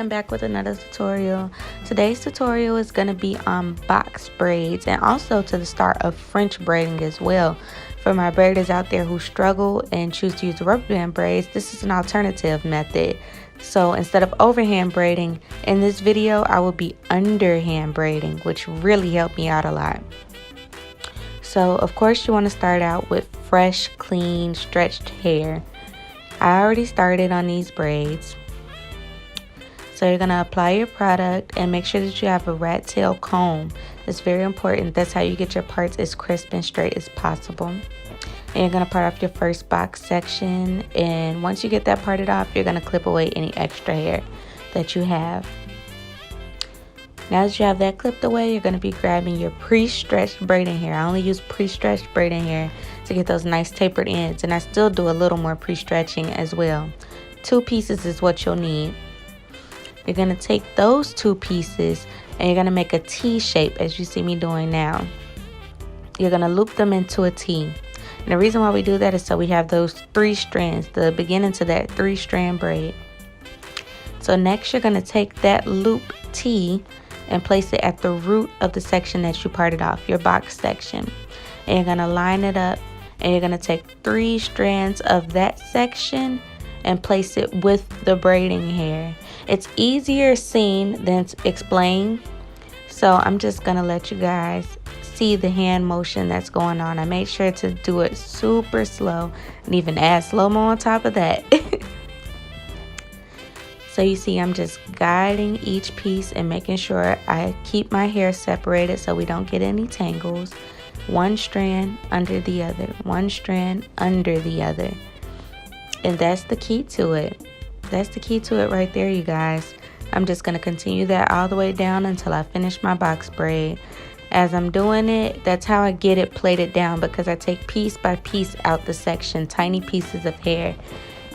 I'm back with another tutorial. Today's tutorial is going to be on box braids and also to the start of French braiding as well. For my braiders out there who struggle and choose to use rubber band braids, this is an alternative method. So instead of overhand braiding, in this video I will be underhand braiding, which really helped me out a lot. So of course you want to start out with fresh, clean, stretched hair. I already started on these braids. So you're going to apply your product and make sure that you have a rat tail comb. It's very important. That's how you get your parts as crisp and straight as possible. And you're going to part off your first box section. And once you get that parted off, you're going to clip away any extra hair that you have. Now that you have that clipped away, you're going to be grabbing your pre-stretched braiding hair. I only use pre-stretched braiding hair to get those nice tapered ends. And I still do a little more pre-stretching as well. 2 pieces is what you'll need. You're going to take those 2 pieces and you're going to make a T shape as you see me doing now. You're going to loop them into a T. And the reason why we do that is so we have those 3 strands, the beginning to that 3-strand braid. So next you're going to take that loop T and place it at the root of the section that you parted off, your box section. And you're going to line it up and you're going to take 3 strands of that section and place it with the braiding hair. It's easier seen than explained, so I'm just gonna let you guys see the hand motion that's going on. I made sure to do it super slow and even add slow-mo on top of that. So you see I'm just guiding each piece and making sure I keep my hair separated so we don't get any tangles. 1 strand under the other, 1 strand under the other. And that's the key to it. That's the key to it right there, you guys. I'm just going to continue that all the way down until I finish my box braid. As I'm doing it, that's how I get it plaited down, because I take piece by piece out the section, tiny pieces of hair.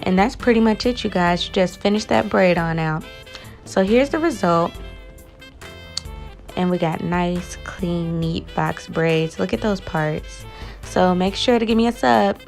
And that's pretty much it, you guys. You just finish that braid on out. So here's the result. And we got nice, clean, neat box braids. Look at those parts. So make sure to give me a sub.